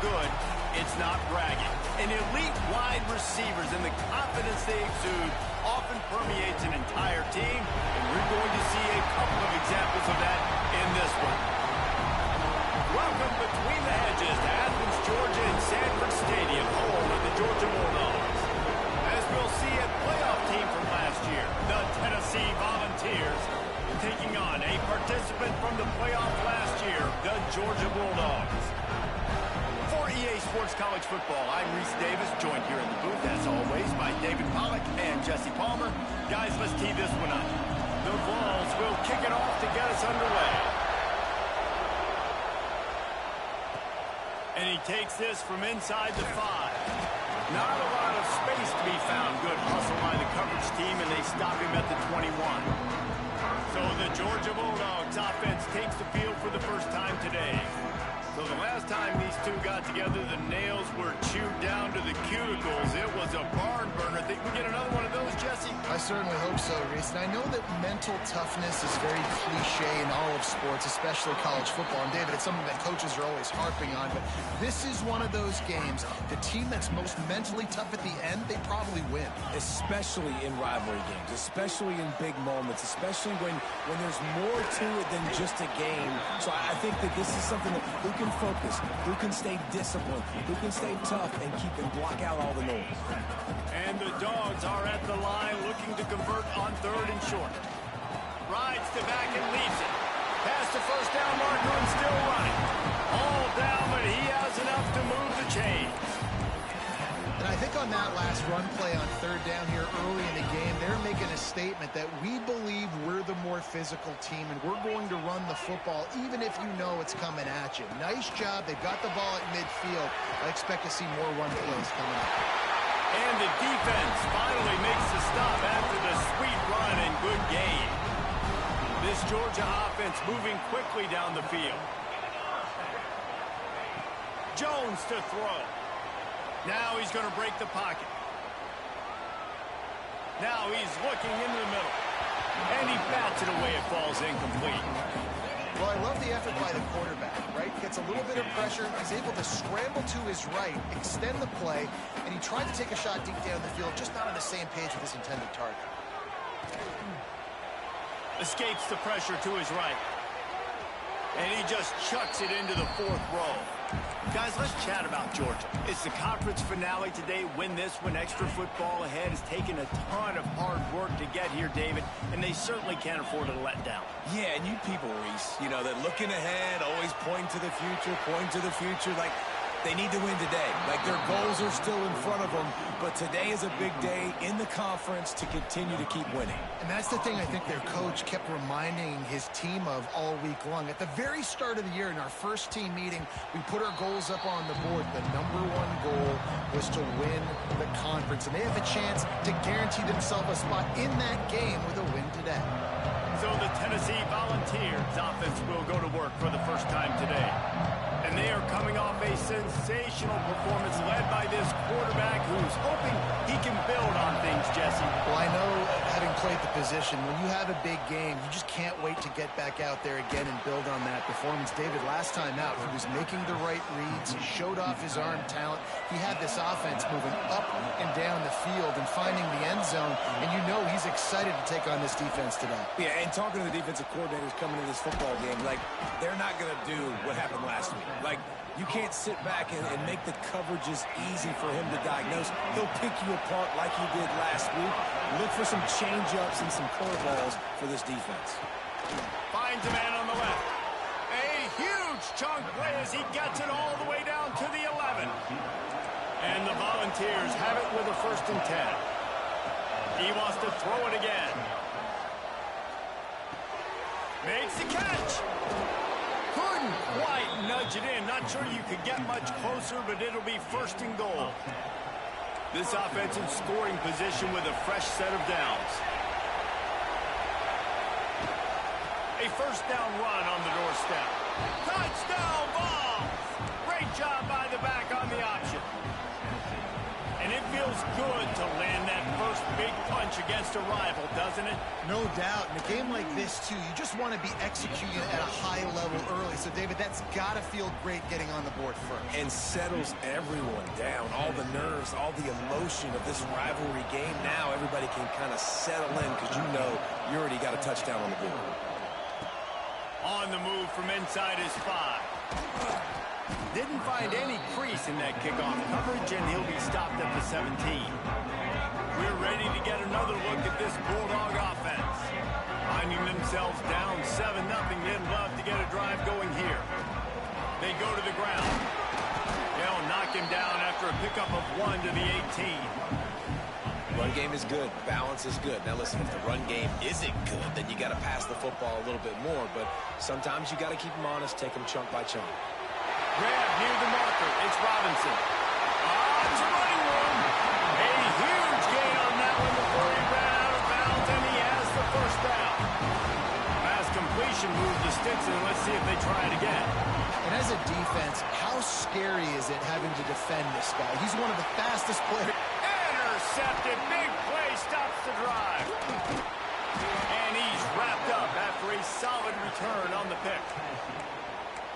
good, it's not bragging. And elite wide receivers and the confidence they exude often permeates an entire team, and we're going to see a couple of examples of that in this one. Welcome between the hedges to Athens, Georgia and Sanford Stadium, home of the Georgia Bulldogs. As we'll see, a playoff team from last year, the Tennessee Volunteers, taking on a participant from the playoff last year, the Georgia Bulldogs. For EA Sports College Football, I'm Reese Davis, joined here in the booth, as always, by David Pollack and Jesse Palmer. Guys, let's tee this one up. The Vols will kick it off to get us underway. And he takes this from inside the 5. Not a lot of space to be found. Good hustle by the coverage team, and they stop him at the 21. So the Georgia Bulldogs offense takes the field for the first time today. So the last time these two got together, the nails were chewed down to the cuticles. It was a barn burner. Think we get another one of those, Jesse? I certainly hope so, Reese. And I know that mental toughness is very cliche in all of sports, especially college football. And, David, it's something that coaches are always harping on. But this is one of those games. The team that's most mentally tough at the end, they probably win. Especially in rivalry games, especially in big moments, especially when there's more to it than just a game. So I think that this is something that who can focus, who can stay disciplined, who can stay tough and keep and block out all the noise. And the Dogs are at the line looking to convert on 3rd and short. Rides to back and leaves it. Past the first down marker and still running. All down, but he has enough to move the chains. And I think on that last run play on 3rd down here early in the game, they're making a statement that we believe we're the more physical team and we're going to run the football even if you know it's coming at you. Nice job. They've got the ball at midfield. I expect to see more run plays coming up. And the defense finally makes the stop after the sweet run and good gain. This Georgia offense moving quickly down the field. Jones to throw. Now he's going to break the pocket. Now he's looking into the middle. And he bats it away. It falls incomplete. Well, I love the effort by the quarterback, right? Gets a little bit of pressure. He's able to scramble to his right, extend the play, and he tried to take a shot deep down the field, just not on the same page with his intended target. Escapes the pressure to his right. And he just chucks it into the 4th row. Guys, let's chat about Georgia. It's the conference finale today. Win this one. Extra football ahead. Has taken a ton of hard work to get here, David, and they certainly can't afford to let down. Yeah, and you people, Reese, you know, that looking ahead, always pointing to the future, like they need to win today. Like their goals are still in front of them, but today is a big day in the conference to continue to keep winning. And that's the thing I think their coach kept reminding his team of all week long. At the very start of the year in our first team meeting, we put our goals up on the board. The #1 goal was to win the conference, and they have a chance to guarantee themselves a spot in that game with a win today. So the Tennessee Volunteers offense will go to work for the first time today. And they are coming off a sensational performance led by this quarterback who's hoping he can build on things, Jesse. Well, I know, having played the position, when you have a big game, you just can't wait to get back out there again and build on that performance. David, last time out, he was making the right reads. He showed off his arm talent. He had this offense moving up and down the field and finding the end zone. And you know he's excited to take on this defense today. Yeah, and talking to the defensive coordinators coming to this football game, like, they're not going to do what happened last week. Like, you can't sit back and make the coverages easy for him to diagnose. He'll pick you apart like he did last week. Look for some change-ups and some curveballs for this defense. Finds a man on the left. A huge chunk play as he gets it all the way down to the 11. And the Volunteers have it with a 1st and 10. He wants to throw it again. Makes the catch. Couldn't quite nudge it in. Not sure you could get much closer, but it'll be 1st and goal. This offense in scoring position with a fresh set of downs. A 1st down run on the doorstep. Touchdown ball! Great job by the back on the option. And it feels good to land that first big punch against a rival, doesn't it? No doubt. In a game like this, too, you just want to be executing at a high level early so So, David, that's got to feel great getting on the board first. And settles everyone down. All the nerves, all the emotion of this rivalry game. Now everybody can kind of settle in because you know you already got a touchdown on the board. On the move from inside his 5. Didn't find any crease in that kickoff coverage, and he'll be stopped at the 17. We're ready to get another look at this Bulldog offense. Finding themselves down 7-0, they'd love to get a drive going here. They go to the ground. They'll knock him down after a pickup of 1 to the 18. Run game is good. Balance is good. Now listen, if the run game isn't good, then you got to pass the football a little bit more. But sometimes you got to keep them honest, take them chunk by chunk. Grab near the marker. It's Robinson. It's a running room. A huge gain on that one before he ran out of bounds, and he has the first down. Pass completion, move the sticks, and let's see if they try it again. And as a defense, how scary is it having to defend this guy? He's one of the fastest players. Intercepted. Big play stops the drive. And he's wrapped up after a solid return on the pick.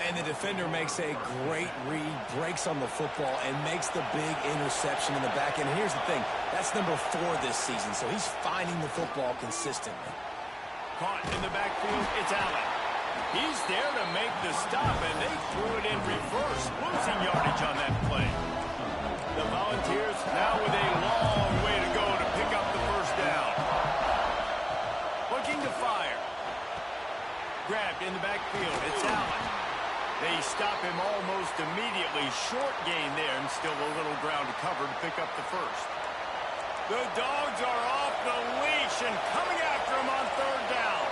And the defender makes a great read, breaks on the football, and makes the big interception in the back end. Here's the thing. That's number 4 this season, so he's finding the football consistently. Caught in the backfield, it's Allen. He's there to make the stop, and they threw it in reverse, losing yardage on that play. The Volunteers now with a long way to go to pick up the first down. Looking to fire. Grabbed in the backfield, it's Allen. They stop him almost immediately. Short gain there, and still a little ground to cover to pick up the first. The Dogs are off the leash and coming after him on 3rd down.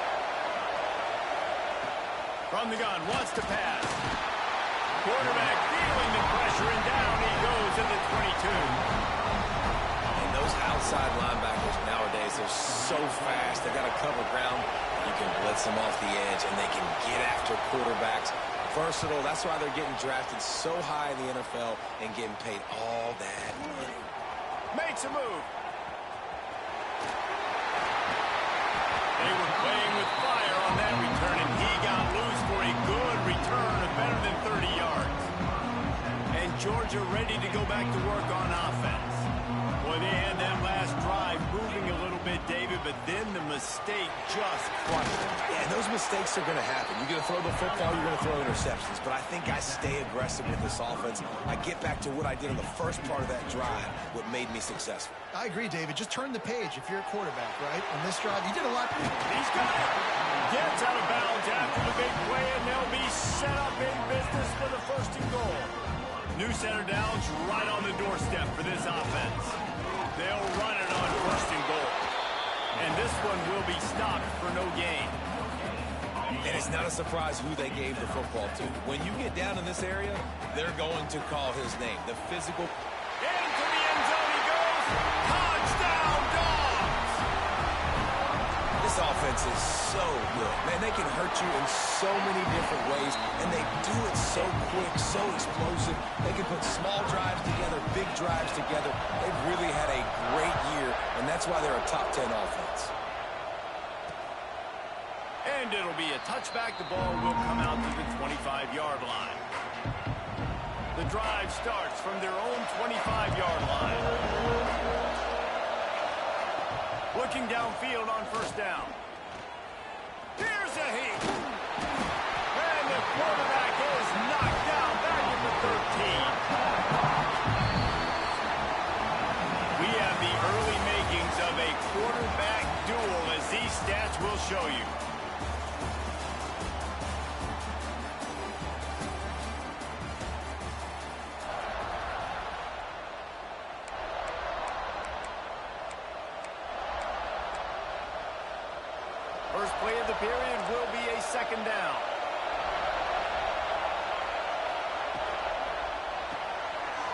From the gun, wants to pass. Quarterback feeling the pressure, and down he goes at the 22. And those outside linebackers nowadays are so fast. They got to cover ground. You can blitz them off the edge, and they can get after quarterbacks. Versatile. That's why they're getting drafted so high in the NFL and getting paid all that money. Makes a move. They were playing with fire on that return, and he got loose for a good return of better than 30 yards. And Georgia ready to go back to work on offense. Boy, they had that last drive moving a little bit, David, but then the mistake just crushed them. Yeah, those mistakes are going to happen. You're going to throw the football, you're going to throw interceptions. But I think I stay aggressive with this offense. I get back to what I did on the first part of that drive, what made me successful. I agree, David. Just turn the page if you're a quarterback, right? On this drive, you did a lot. He's got it. Gets out of bounds after the big play, and they'll be set up in business for the 1st and goal. New center downs right on the doorstep for this offense. They'll run it on 1st and goal. And this one will be stopped for no gain. And it's not a surprise who they gave the football to. When you get down in this area, they're going to call his name. The physical. Into the end zone he goes. Touchdown, Dogs! This offense is so good. Man, they can hurt you in so many different ways, and they do it so quick, so explosive. They can put small drives together, big drives together. They've really had a great year, and that's why they're a top 10 offense. And it'll be a touchback. The ball will come out to the 25-yard line. The drive starts from their own 25-yard line. Looking downfield on 1st down. Here's a heat. And the quarterback is knocked down back at the 13. We have the early makings of a quarterback duel, as these stats will show you. First play of the period will be a 2nd down.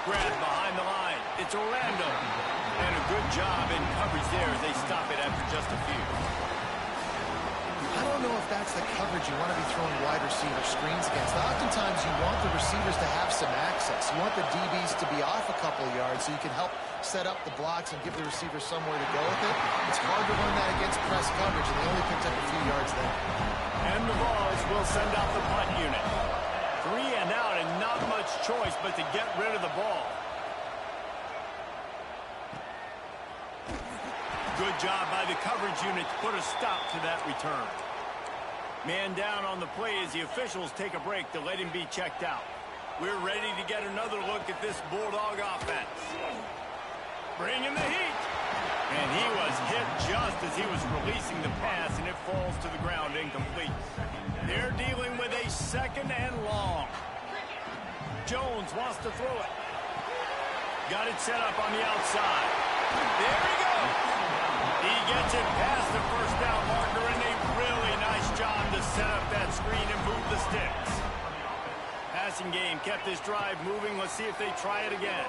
Grab behind the line. It's Orlando. And a good job in coverage there as they stop it after just a few. I don't know if that's the coverage you want to be throwing wide receiver screens against. Oftentimes, you want the receivers to have some access. You want the DBs to be off a couple yards so you can help set up the blocks and give the receiver somewhere to go with it. It's hard to run that against press coverage, and they only picked up a few yards there. And the Vols will send out the punt unit. 3 and out and not much choice but to get rid of the ball. Good job by the coverage unit to put a stop to that return. Man down on the play as the officials take a break to let him be checked out. We're ready to get another look at this Bulldog offense. Bringing the heat. And he was hit just as he was releasing the pass, and it falls to the ground incomplete. They're dealing with a 2nd and long. Jones wants to throw it. Got it set up on the outside. There he goes. He gets it past the first down marker, and a really nice job to set up that screen and move the sticks. Passing game kept this drive moving. Let's see if they try it again.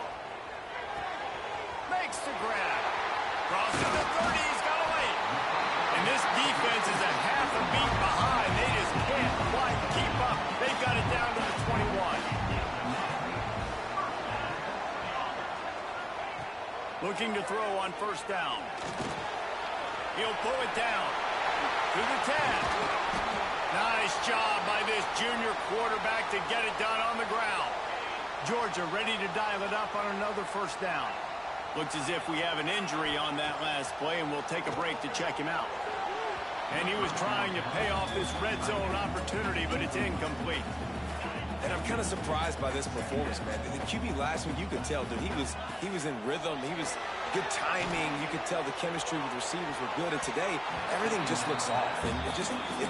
Makes the grab. Crossing the 30, he's got away. And this defense is a half a beat behind. They just can't quite keep up. They've got it down to the 21. Looking to throw on first down. He'll pull it down to the 10. Nice job by this junior quarterback to get it done on the ground. Georgia ready to dial it up on another first down. Looks as if we have an injury on that last play, and we'll take a break to check him out. And he was trying to pay off this red zone opportunity, but it's incomplete. And I'm kind of surprised by this performance, man. The QB last week, you could tell, dude, he was in rhythm. He was good timing. You could tell the chemistry with receivers were good. And today, everything just looks off. And it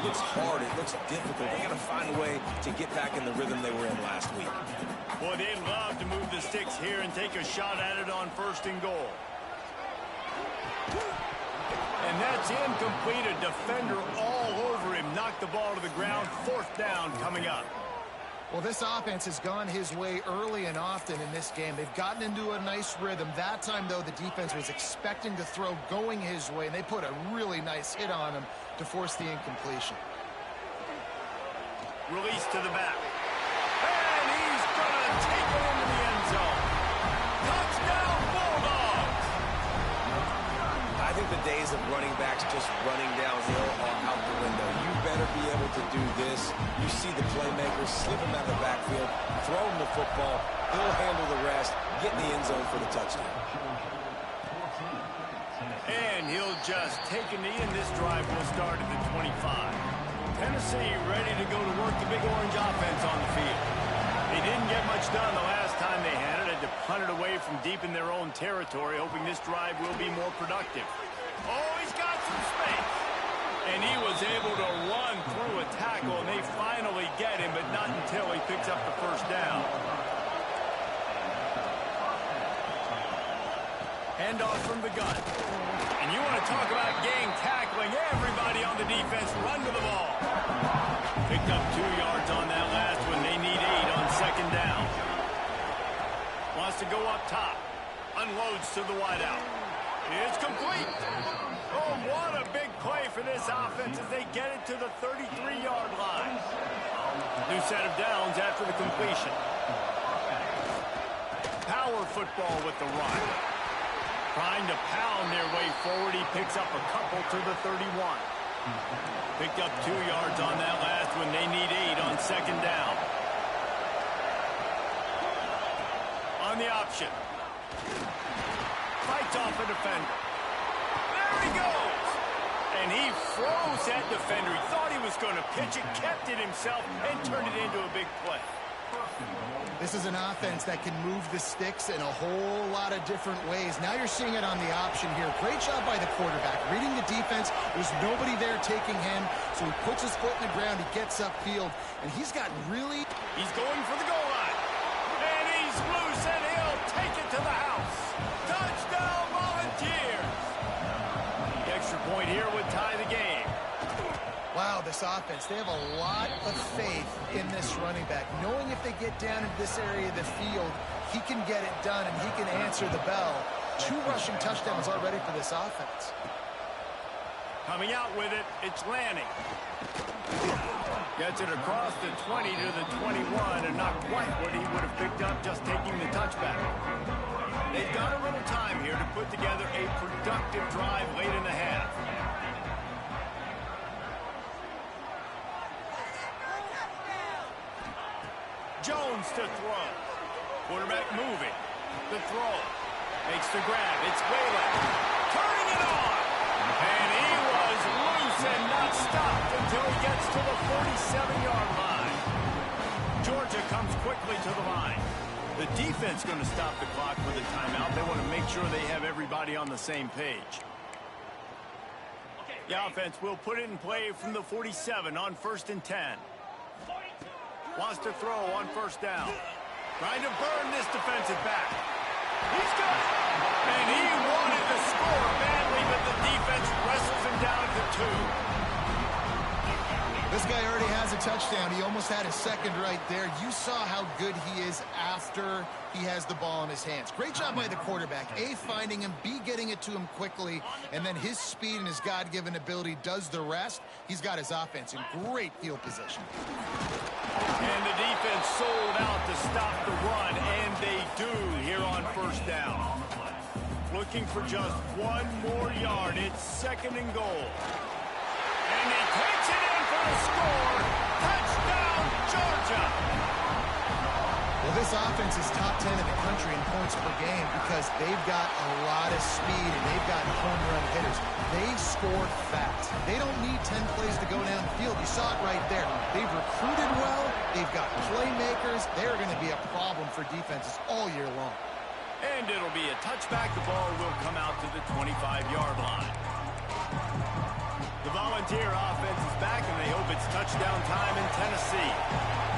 looks hard. It looks difficult. They got to find a way to get back in the rhythm they were in last week. Boy, they'd love to move the sticks here and take a shot at it on 1st and goal. And that's incomplete. A defender all over him. Knocked the ball to the ground. 4th down coming up. Well, this offense has gone his way early and often in this game. They've gotten into a nice rhythm. That time, though, the defense was expecting to throw going his way, and they put a really nice hit on him to force the incompletion. Release to the back. And he's going to take it into the end zone. Touchdown, Bulldogs! I think the days of running backs just running downhill are out the window. You better be able to do this. You see the playmakers, slip him out of the backfield, throw him the football, he'll handle the rest, get in the end zone for the touchdown. And he'll just take a knee, and this drive will start at the 25. Tennessee ready to go to work the big orange offense on the field. They didn't get much done the last time they had it. Had to punt it away from deep in their own territory, hoping this drive will be more productive. Oh, he's got some space. And he was able to run through a tackle, and they finally get him, but not until he picks up the first down. Handoff from the gun. And you want to talk about gang tackling. Everybody on the defense run to the ball. Picked up 2 yards on that last one. They need 8 on 2nd down. Wants to go up top. Unloads to the wideout. It's complete. Oh, what a big play for this offense as they get it to the 33-yard line. New set of downs after the completion. Power football with the run. Trying to pound their way forward. He picks up a couple to the 31. Picked up 2 yards on that last one. They need 8 on 2nd down. On the option. Fights off a defender. There he goes. And he froze that defender. He thought he was going to pitch it, kept it himself, and turned it into a big play. This is an offense that can move the sticks in a whole lot of different ways. Now you're seeing it on the option here. Great job by the quarterback. Reading the defense, there's nobody there taking him, so he puts his foot in the ground, he gets upfield, and he's got really... He's going for the goal line. And he's loose, and he'll take it to the house. Touchdown, Volunteers! The extra point here would tie the game. Wow, this offense, they have a lot of faith in this running back. Knowing if they get down into this area of the field, he can get it done and he can answer the bell. 2 rushing touchdowns already for this offense. Coming out with it, it's Lanning. Gets it across the 20 to the 21, and not quite what he would have picked up just taking the touchback. They've got a little time here to put together a productive drive late in the half. Jones to throw. Quarterback moving. The throw. Makes the grab. It's Whalen. Turning it on. And he was loose and not stopped until he gets to the 47-yard line. Georgia comes quickly to the line. The defense going to stop the clock with a timeout. They want to make sure they have everybody on the same page. The offense will put it in play from the 47 on 1st and 10. Wants to throw on 1st down. Trying to burn this defensive back. He's got it. And he wanted to score badly, but the defense wrestles him down to 2. This guy already has a touchdown. He almost had a second right there. You saw how good he is after he has the ball in his hands. Great job by the quarterback. A, finding him, B, getting it to him quickly, and then his speed and his God-given ability does the rest. He's got his offense in great field position. And the defense sold out to stop the run, and they do here on 1st down. Looking for just 1 more yard. It's 2nd and goal. And he takes it in for the score. Touchdown, Georgia. Well, this offense is top 10 in the country in points per game because they've got a lot of speed and they've got home run hitters. They score fast. They don't need 10 plays to go down the field. You saw it right there. They've recruited well. They've got playmakers. They're going to be a problem for defenses all year long. And it'll be a touchback. The ball will come out to the 25-yard line. The Volunteer offense is back, and they hope it's touchdown time in Tennessee.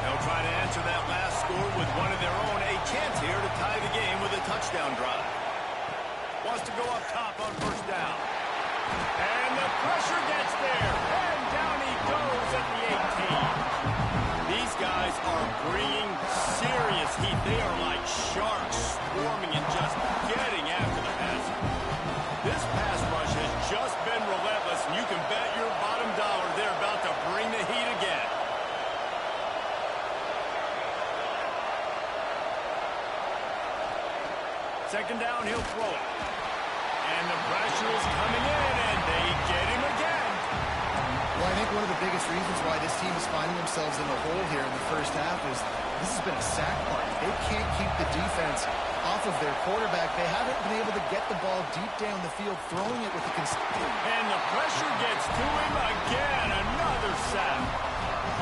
They'll try to answer that last score with one of their own. A chance here to tie the game with a touchdown drive. Wants to go up top on 1st down. And the pressure gets there. And down he goes at the 18. These guys are bringing serious heat. They are like sharks swarming and just getting after the passer. This pass rush has just been relentless, and you can bet your bottom dollar they're about to bring the heat again. Second down, he'll throw it. And the pressure is coming in, and they get him again. Well, I think one of the biggest reasons why this team is finding themselves in the hole here in the 1st half is this has been a sack party. They can't keep the defense off of their quarterback. They haven't been able to get the ball deep down the field, throwing it with the and the pressure gets to him again. Another sack.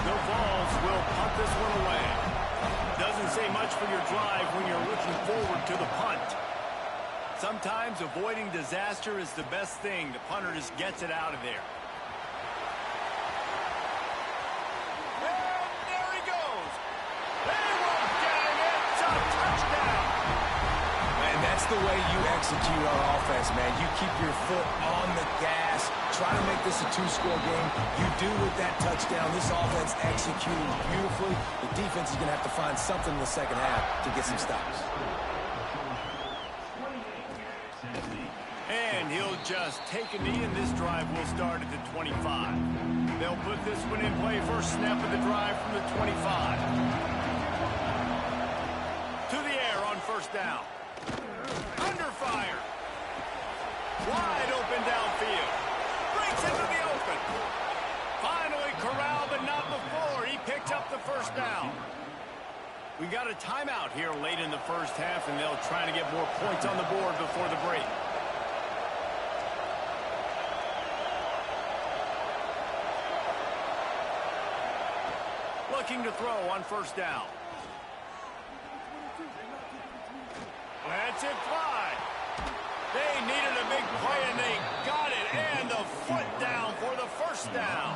The Vols will punt this one away. Doesn't say much for your drive when you're looking forward to the punt. Sometimes avoiding disaster is the best thing. The punter just gets it out of there. And there he goes. They won't get him. It's a touchdown. And that's the way you execute on offense, man. You keep your foot on the gas. Try to make this a 2-score game. You do with that touchdown. This offense executing beautifully. The defense is going to have to find something in the 2nd half to get some stops. And he'll just take a knee, and this drive will start at the 25. They'll put this one in play. First snap of the drive from the 25. To the air on 1st down. Under fire. Wide open downfield. Breaks into the open. Finally corralled, but not before. He picked up the 1st down. We got a timeout here late in the 1st half, and they'll try to get more points on the board before the break. Looking to throw on 1st down. That's it fly. They needed a big play, and they got it. And the foot down for the 1st down.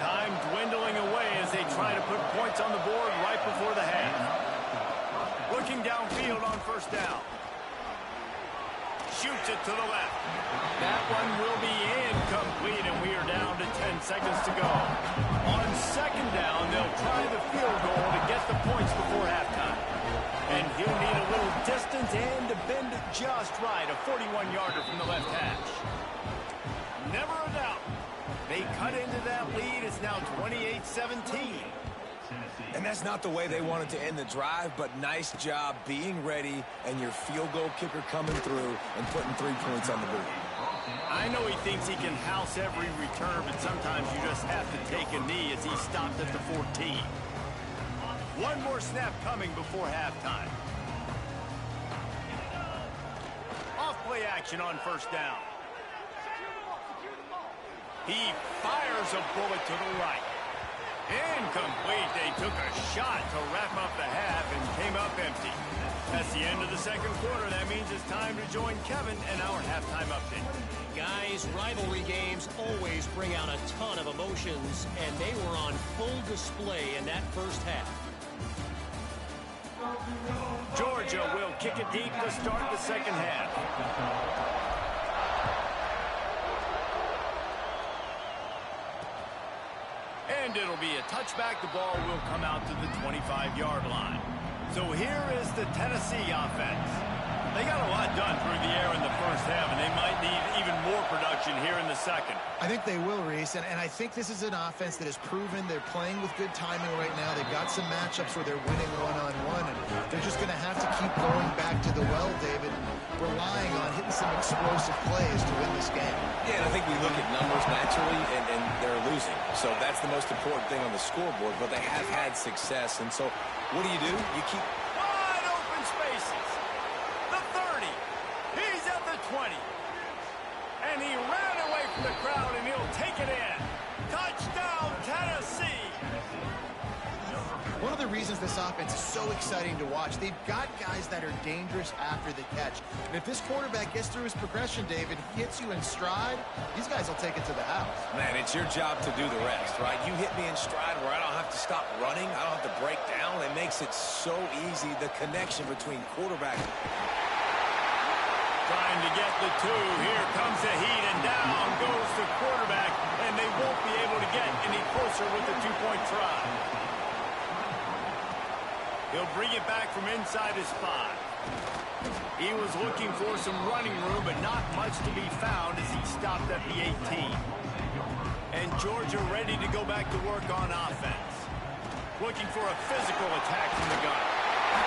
Time dwindling away as they try to put points on the board right before the half. Looking downfield on 1st down. Shoots it to the left. That one will be incomplete, and we are down to 10 seconds to go. On 2nd down, they'll try the field goal to get the points before halftime. And he'll need a little distance and to bend it just right. A 41-yarder from the left hash. Never a doubt. They cut into that lead. It's now 28-17. And that's not the way they wanted to end the drive, but nice job being ready and your field goal kicker coming through and putting 3 points on the board. I know he thinks he can house every return, but sometimes you just have to take a knee as he stopped at the 14. One more snap coming before halftime. Off-play action on first down. He fires a bullet to the right. Incomplete. They took a shot to wrap up the half and came up empty. That's the end of the second quarter. That means it's time to join Kevin and our halftime update. Guys, rivalry games always bring out a ton of emotions, and they were on full display in that first half. Georgia will kick it deep to start the second half. And it'll be a touchback. The ball will come out to the 25-yard line. So here is the Tennessee offense. They got a lot done through the air in the first half, and they might need even more production here in the second. I think they will, Reese, and I think this is an offense that has proven they're playing with good timing right now. They've got some matchups where they're winning one-on-one, and they're just going to have to keep going back to the well, David, relying on hitting some explosive plays to win this game. Yeah, and I think we look at numbers naturally, and they're losing. So that's the most important thing on the scoreboard, but they have had success. And so what do? You keep wide open spaces. The 30. He's at the 20. And he ran away from the crowd, and he'll take it in. Touchdown, Tennessee. One of the reasons this offense is so exciting to watch, they've got guys that are dangerous after the catch. And if this quarterback gets through his progression, David, hits you in stride, these guys will take it to the house. Man, it's your job to do the rest, right? You hit me in stride where I don't have to stop running. I don't have to break down. It makes it so easy, the connection between quarterback. Trying to get the two. Here comes the heat, and down goes the quarterback, and they won't be able to get any closer with the two-point try. He'll bring it back from inside his 5. He was looking for some running room, but not much to be found as he stopped at the 18. And Georgia ready to go back to work on offense. Looking for a physical attack from the gun.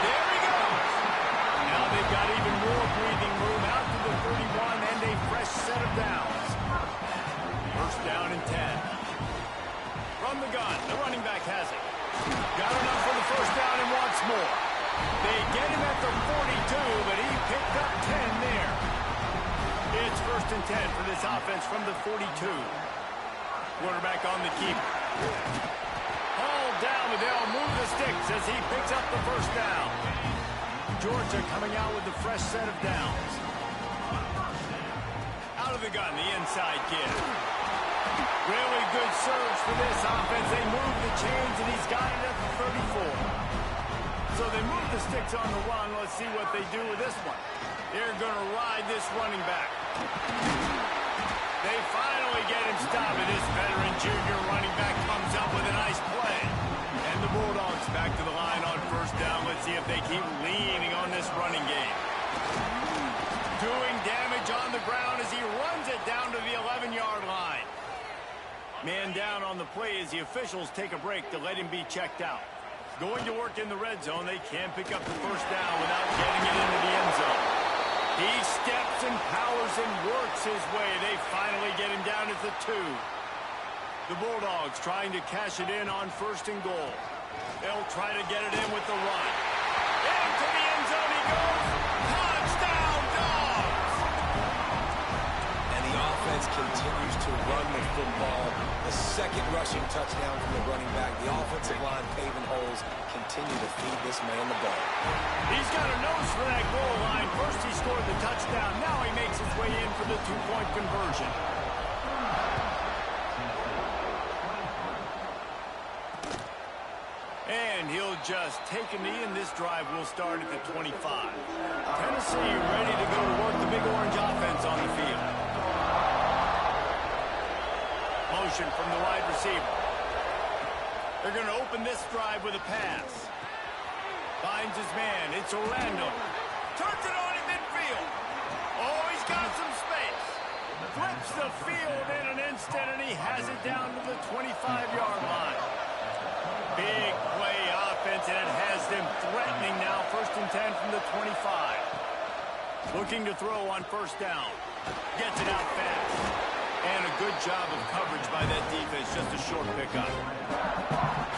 There he goes. Now they've got even more breathing room out to the 31 and a fresh set of downs. First down and 10. From the gun, the running back has it. Got enough for the first down and wants more. They get him at the 42, but he picked up 10 there. It's first and 10 for this offense from the 42. Quarterback on the keeper. Hauled down, but they'll move the sticks as he picks up the first down. Georgia coming out with a fresh set of downs. Out of the gun, the inside kid. Really good surge for this offense. They move the chains, and he's got it at the 34. So they move the sticks on the run. Let's see what they do with this one. They're going to ride this running back. They finally get him stopped, and this veteran junior running back comes up with a nice play. And the Bulldogs back to the line on first down. Let's see if they keep leaning on this running game. Doing damage on the ground as he runs it down to the 11-yard line. Man down on the play as the officials take a break to let him be checked out. Going to work in the red zone. They can't pick up the first down without getting it into the end zone. He steps and powers and works his way. They finally get him down at the 2. The Bulldogs trying to cash it in on first and goal. They'll try to get it in with the run. Into the end zone he goes. Touchdown, Dogs! And the offense continues to run the football. The second rushing touchdown from the running back. The offensive line paving holes. Continue to feed this man the ball. He's got a nose for that goal line. First he scored the touchdown. Now he makes his way in for the two-point conversion. And he'll just take a knee, and this drive will start at the 25. Tennessee ready to go to work the Big Orange offense on the field. Motion from the wide receiver. They're going to open this drive with a pass. Finds his man. It's Orlando. Turns it on in midfield. Oh, he's got some space. Flips the field in an instant, and he has it down to the 25-yard line. Big play offense, and it has them threatening now. First and 10 from the 25. Looking to throw on first down. Gets it out fast. And a good job of coverage by that defense. Just a short pickup.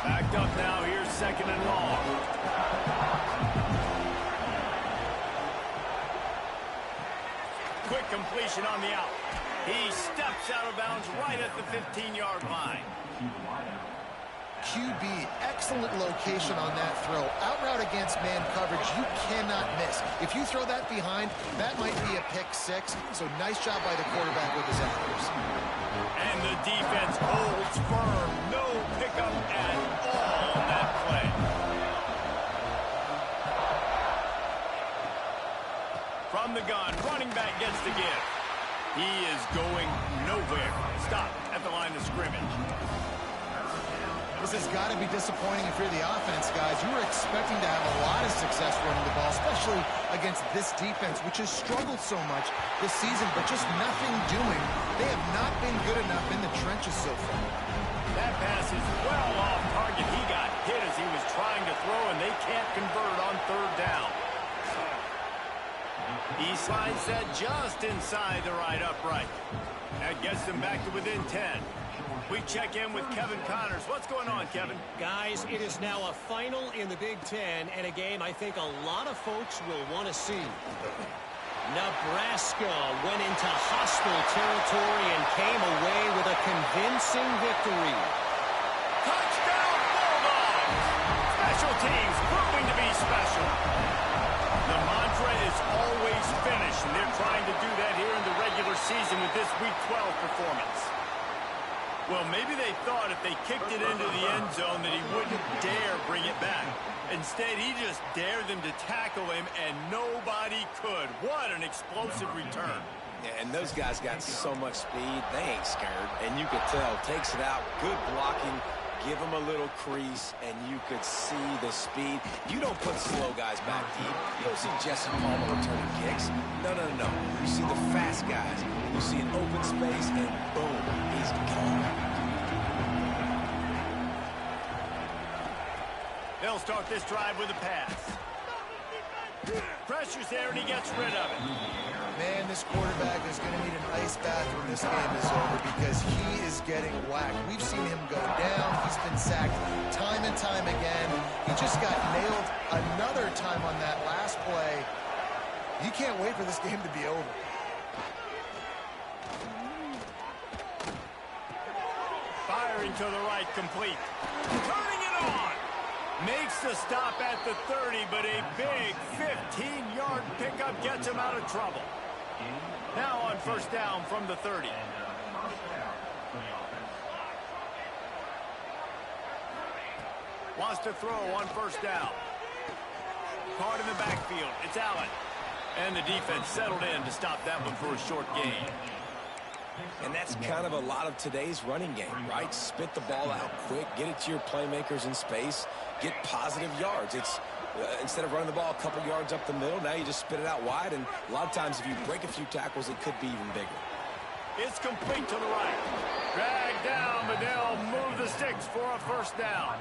Backed up now, here's 2nd and long. Quick completion on the out. He steps out of bounds right at the 15-yard line. QB, excellent location on that throw. Out route against man coverage, you cannot miss. If you throw that behind, that might be a pick 6. So nice job by the quarterback with his accuracy. And the defense holds firm. No pickup at all on that play. From the gun, running back gets the give. He is going nowhere. Stop at the line of scrimmage. This has got to be disappointing if you're the offense, guys. You were expecting to have a lot of success running the ball, especially against this defense, which has struggled so much this season, but just nothing doing. They have not been good enough in the trenches so far. That pass is well off target. He got hit as he was trying to throw, and they can't convert on 3rd down. He slides that just inside the right upright. That gets them back to within 10. We check in with Kevin Connors. What's going on, Kevin? Guys, it is now a final in the Big Ten and a game I think a lot of folks will want to see. Nebraska went into hostile territory and came away with a convincing victory. Touchdown, Bulldogs! Special teams proving to be special. The mantra is always finish, and they're trying to do that here in the regular season with this Week 12 performance. Well, maybe they thought if they kicked it into the end zone that he wouldn't dare bring it back. Instead, he just dared them to tackle him, and nobody could. What an explosive return. Yeah, and those guys got so much speed, they ain't scared. And you could tell, takes it out, good blocking, give him a little crease, and you could see the speed. You don't put slow guys back deep. You don't see Jesse Palmer returning kicks. No. You see the fast guys. You see an open space, and boom, he's gone. They'll start this drive with a pass. Pressure's there, and he gets rid of it. Man, this quarterback is going to need an ice bath when this game is over because he is getting whacked. We've seen him go down. He's been sacked time and time again. He just got nailed another time on that last play. You can't wait for this game to be over. Firing to the right, complete. Turning it on. Makes the stop at the 30, but a big 15-yard pickup gets him out of trouble. Now on 1st down from the 30. Wants to throw on 1st down. Card in the backfield. It's Allen. And the defense settled in to stop that one for a short gain. And that's kind of a lot of today's running game, right? Spit the ball out quick, get it to your playmakers in space, get positive yards. It's instead of running the ball a couple yards up the middle, now you just spit it out wide, and a lot of times if you break a few tackles, it could be even bigger. It's complete to the right. Dragged down, but they'll move the sticks for a 1st down.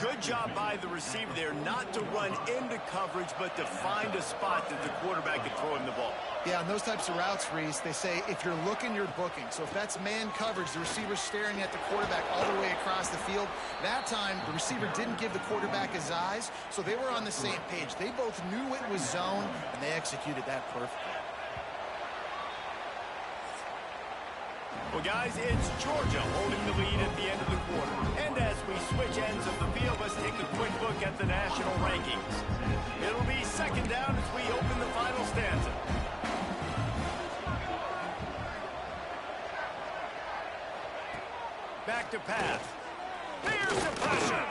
Good job by the receiver there not to run into coverage, but to find a spot that the quarterback could throw him the ball. Yeah, on those types of routes, Reese, they say if you're looking, you're booking. So if that's man coverage, the receiver's staring at the quarterback all the way across the field. That time, the receiver didn't give the quarterback his eyes, so they were on the same page. They both knew it was zone, and they executed that perfectly. Well, guys, it's Georgia holding the lead at the end of the quarter. And as we switch ends of the field, let's take a quick look at the national rankings. It'll be 2nd down as we open the final stanza. Back to pass. There's the pressure.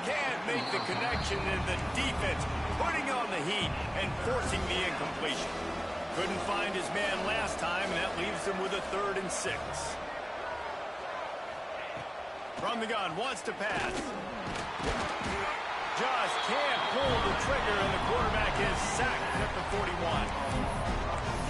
Can't make the connection, and the defense putting on the heat and forcing the incompletion. Couldn't find his man last time, and that leaves him with a 3rd and 6. From the gun, wants to pass. Just can't pull the trigger, and the quarterback is sacked at the 41.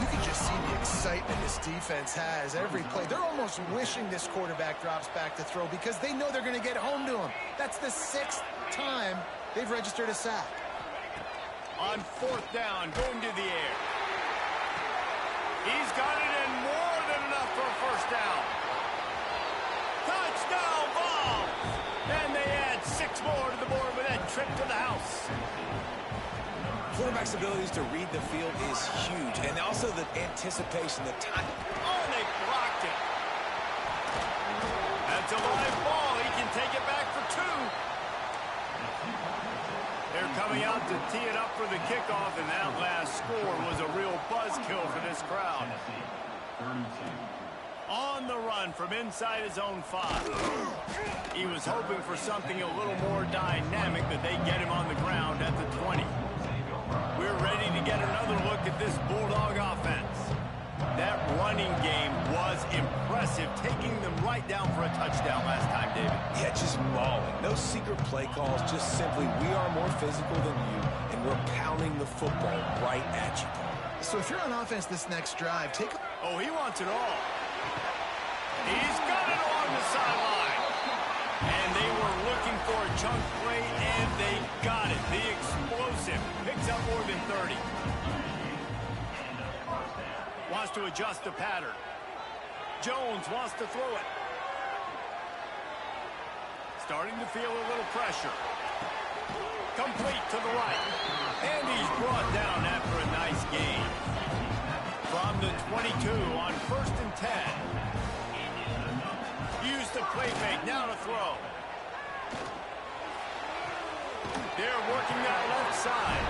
You can just see the excitement this defense has every play. They're almost wishing this quarterback drops back to throw because they know they're going to get home to him. That's the 6th time they've registered a sack. On 4th down, going to the air. He's got it in more than enough for a 1st down. Touchdown ball! And trip to the house. Quarterback's abilities to read the field is huge, and also the anticipation, the time. Oh, they blocked it. That's a live ball. He can take it back for 2. They're coming out to tee it up for the kickoff, and that last score was a real buzzkill for this crowd. On the run from inside his own 5. He was hoping for something a little more dynamic, but they get him on the ground at the 20. We're ready to get another look at this Bulldog offense. That running game was impressive, taking them right down for a touchdown last time, David. Yeah, just mauling. No secret play calls, just simply we are more physical than you, and we're pounding the football right at you. So if you're on offense this next drive, take a... Oh, he wants it all. He's got it along the sideline. And they were looking for a chunk play, and they got it. The explosive picks up more than 30. Wants to adjust the pattern. Jones wants to throw it. Starting to feel a little pressure. Complete to the right. And he's brought down after a nice gain. From the 22 on 1st and 10. Use the play fake, now to throw. They're working that left side.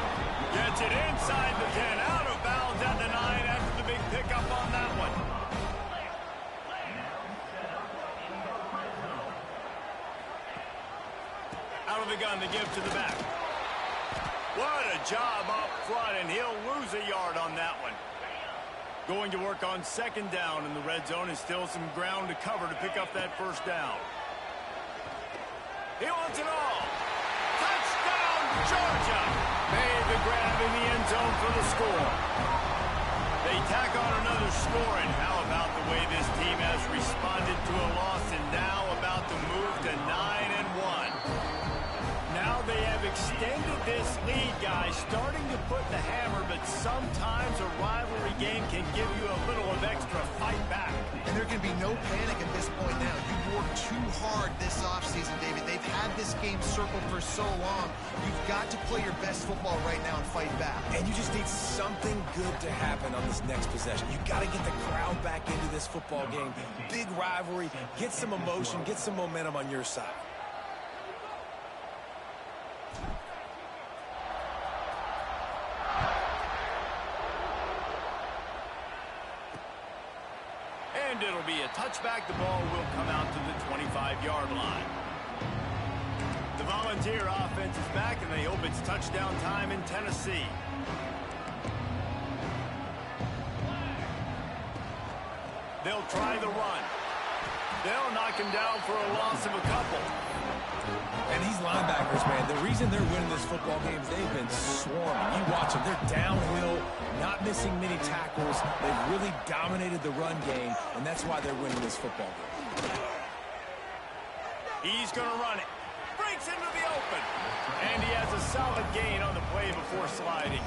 Gets it inside the 10, out of bounds at the 9 after the big pickup on that one. Out of the gun to give to the back. What a job up front, and he'll lose a yard on that one. Going to work on 2nd down in the red zone, and still some ground to cover to pick up that 1st down. He wants it all. Touchdown, Georgia. Made the grab in the end zone for the score. They tack on another score, and how about the way this team has responded to a loss, and now about to move to 9-1. Now they have extended this lead, guys, starting to put the hammer, but sometimes a rivalry game can give you a little of extra fight back. And there can be no panic at this point now. You've worked too hard this offseason, David. They've had this game circled for so long. You've got to play your best football right now and fight back. And you just need something good to happen on this next possession. You got to get the crowd back into this football game. Big rivalry, get some emotion, get some momentum on your side. And it'll be a touchback. The ball will come out to the 25-yard line. The Volunteer offense is back, and they hope it's touchdown time in Tennessee. They'll try the run. They'll knock him down for a loss of a couple. And these linebackers, man, the reason they're winning this football game is they've been swarming. You watch them. They're downhill, not missing many tackles. They've really dominated the run game, and that's why they're winning this football game. He's going to run it. Breaks into the open. And he has a solid gain on the play before sliding.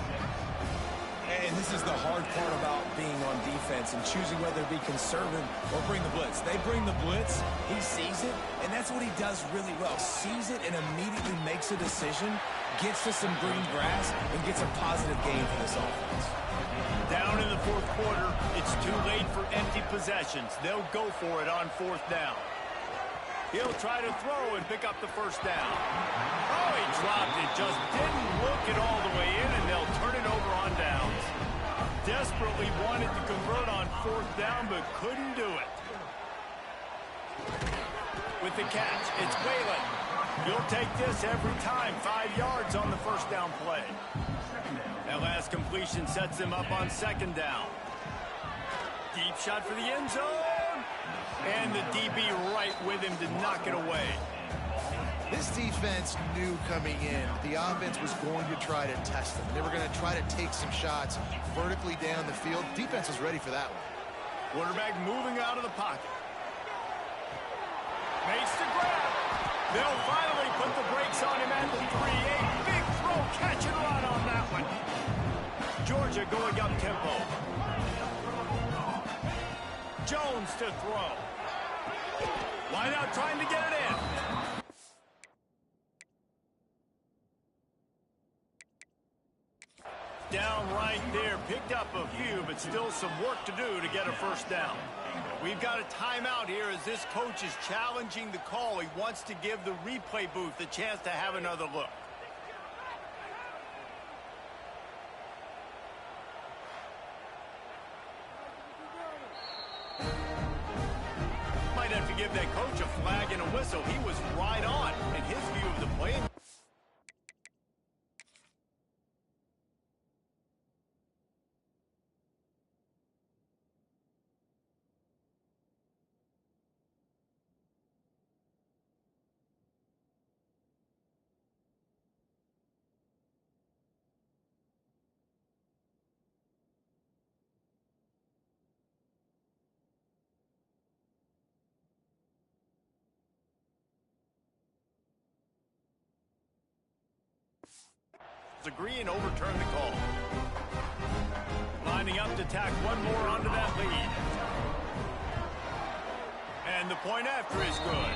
And this is the hard part about being on defense and choosing whether to be conservative or bring the blitz. They bring the blitz, he sees it, and that's what he does really well. Sees it and immediately makes a decision, gets to some green grass, and gets a positive gain for this offense. Down in the 4th quarter, it's too late for empty possessions. They'll go for it on 4th down. He'll try to throw and pick up the 1st down. Oh, he dropped it. Just didn't look it all the way in, and they'll turn it over on downs. Desperately wanted to convert on 4th down, but couldn't do it. With the catch, it's Whalen. He'll take this every time. 5 yards on the 1st down play. That last completion sets him up on 2nd down. Deep shot for the end zone. And the DB right with him to knock it away. This defense knew coming in the offense was going to try to test them. They were going to try to take some shots vertically down the field. Defense was ready for that one. Quarterback moving out of the pocket. Makes the grab. They'll finally put the brakes on him at the 3-8. Big throw, catch and run on that one. Georgia going up tempo. Jones to throw. Line out trying to get it in. down right there. Picked up a few, but still some work to do to get a first down. We've got a timeout here as this coach is challenging the call. He wants to give the replay booth a chance to have another look. Might have to give that coach a flag and a whistle. He was right on in his view of the play. Agree and overturn the call. Lining up to tack one more onto that lead. And the point after is good.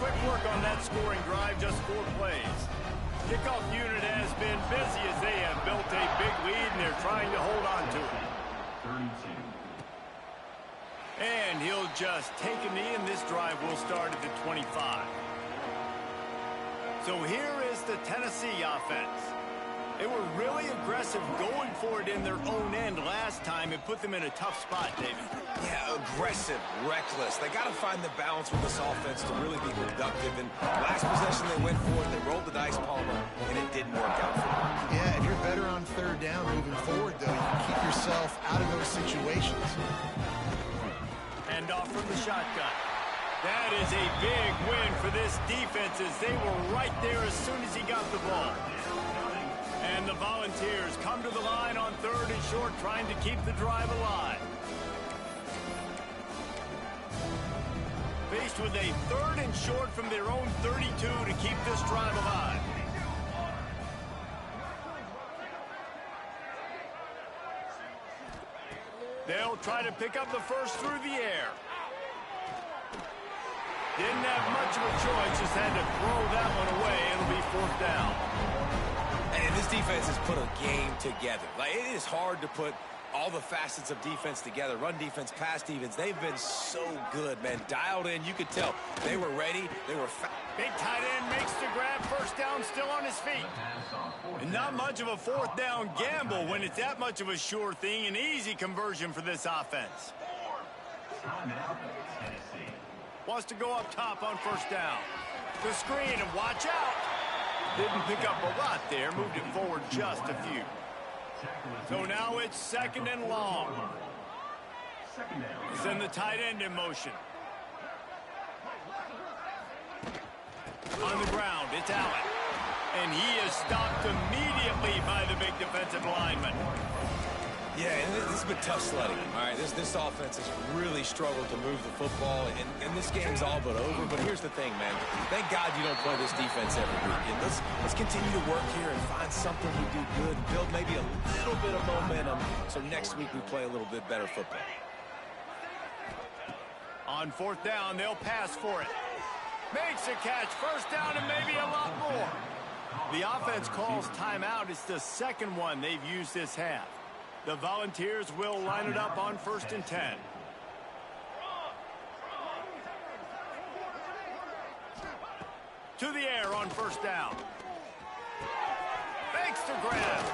Quick work on that scoring drive, just 4 plays. Kickoff unit has been busy as they have built a big lead and they're trying to hold on to it. And he'll just take a knee and this drive will start at the 25. So here is the Tennessee offense. They were really aggressive going for it in their own end last time and put them in a tough spot, David. Yeah, aggressive, reckless. They got to find the balance with this offense to really be productive. And last possession they went for it, they rolled the dice, Palmer, and it didn't work out for them. Yeah, if you're better on 3rd down moving forward, though, you can keep yourself out of those situations. And off from the shotgun. That is a big win for this defense as they were right there as soon as he got the ball. And the Volunteers come to the line on 3rd and short, trying to keep the drive alive. Faced with a 3rd and short from their own 32 to keep this drive alive. They'll try to pick up the first through the air. Didn't have much of a choice, just had to throw that one away. It'll be 4th down. And this defense has put a game together. Like, it is hard to put all the facets of defense together. Run defense, pass defense. They've been so good, man. Dialed in. You could tell they were ready. They were big tight end makes the grab. First down, still on his feet. And not much of a 4th down gamble when it's that much of a sure thing. An easy conversion for this offense. Wants to go up top on 1st down. The screen, and watch out. Didn't pick up a lot there. Moved it forward just a few. So now it's 2nd and long. Send the tight end in motion. On the ground, it's Allen. And he is stopped immediately by the big defensive lineman. Yeah, and this has been tough sledding. All right, this offense has really struggled to move the football, and this game's all but over. But here's the thing, man. Thank God you don't play this defense every week. And let's continue to work here and find something we do good, build maybe a little bit of momentum, so next week we play a little bit better football. On 4th down, they'll pass for it. Makes a catch, 1st down, and maybe a lot more. The offense calls timeout. It's the 2nd one they've used this half. The Volunteers will line it up on 1st and 10. To the air on 1st down. Fakes the grab.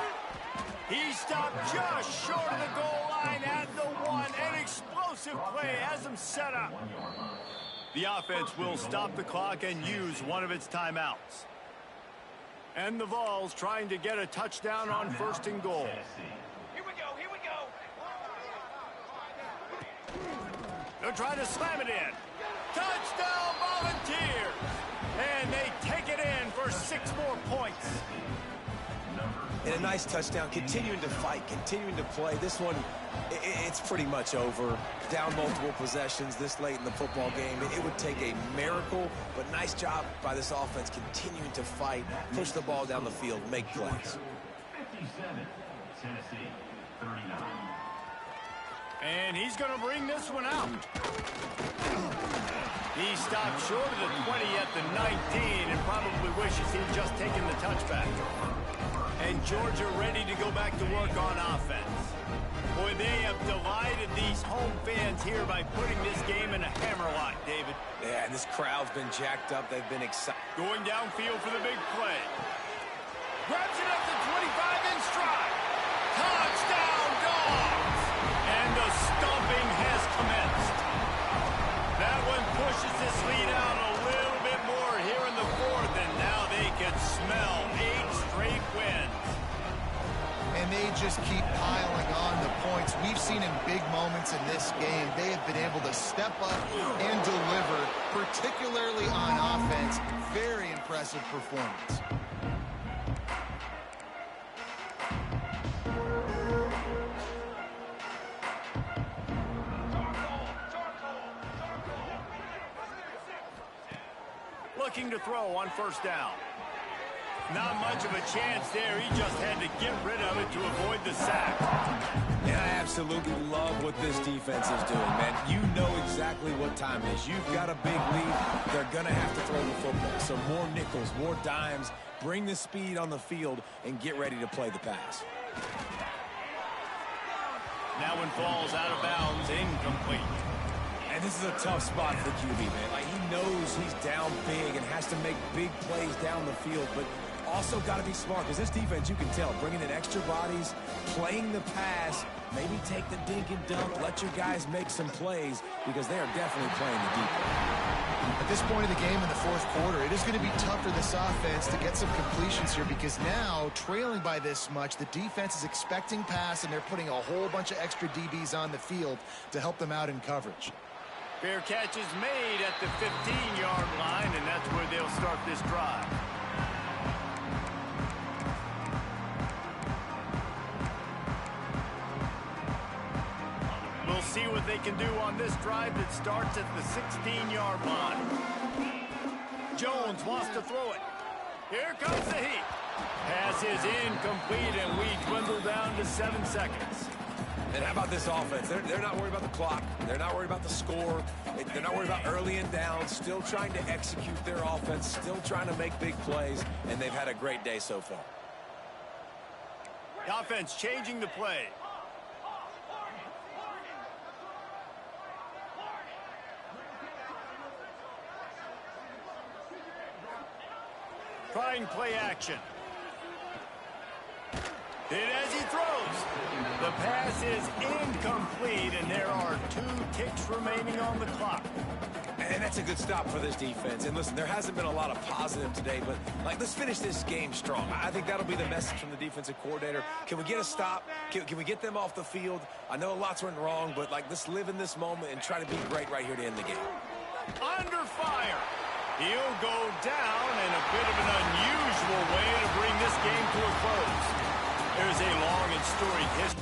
He stopped just short of the goal line at the 1. An explosive play has him set up. The offense will stop the clock and use one of its timeouts. And the Vols trying to get a touchdown on 1st and goal. They'll try to slam it in. Touchdown, Volunteers! And they take it in for 6 more points. And a nice touchdown, continuing to fight, continuing to play. This one, it's pretty much over. Down multiple possessions this late in the football game. It would take a miracle, but nice job by this offense continuing to fight, push the ball down the field, make plays. 57, Tennessee, 39. And he's going to bring this one out. He stopped short of the 20 at the 19 and probably wishes he'd just taken the touchback. And Georgia ready to go back to work on offense. Boy, they have delighted these home fans here by putting this game in a hammerlock, David. Yeah, and this crowd's been jacked up. They've been excited. Going downfield for the big play. Grabs it up to 25 in stride. Touchdown, Dogs! And the stomping has commenced. That one pushes this lead out a little bit more here in the fourth, and now they can smell 8 straight wins. And they just keep piling on the points. We've seen in big moments in this game, they have been able to step up and deliver, particularly on offense. Very impressive performance. Looking to throw on first down. Not much of a chance there. He just had to get rid of it to avoid the sack. And I absolutely love what this defense is doing, man. You know exactly what time it is. You've got a big lead. They're going to have to throw the football. So more nickels, more dimes. Bring the speed on the field and get ready to play the pass. That one falls out of bounds, incomplete. And this is a tough spot for QB, man. Like, he knows he's down big and has to make big plays down the field, but also got to be smart, because this defense, you can tell, bringing in extra bodies, playing the pass, maybe take the dink and dunk, let your guys make some plays, because they are definitely playing the deep ball. At this point of the game in the fourth quarter, it is going to be tough for this offense to get some completions here, because now, trailing by this much, the defense is expecting pass, and they're putting a whole bunch of extra DBs on the field to help them out in coverage. Fair catch is made at the 15-yard line, and that's where they'll start this drive. We'll see what they can do on this drive that starts at the 16-yard line. Jones wants to throw it. Here comes the heat. Pass is incomplete, and we dwindle down to 7 seconds. And how about this offense? They're not worried about the clock. They're not worried about the score. They're not worried about early and down. Still trying to execute their offense. Still trying to make big plays. And they've had a great day so far. The offense changing the play. Trying play action. Hit as he throws. The pass is incomplete, and there are 2 ticks remaining on the clock. And that's a good stop for this defense. And listen, there hasn't been a lot of positive today, but let's finish this game strong. I think that'll be the message from the defensive coordinator. Can we get a stop? Can we get them off the field? I know lots went wrong, but let's live in this moment and try to be great right here to end the game. Under fire. He'll go down in a bit of an unusual way to bring this game to a close. There's a long and storied history.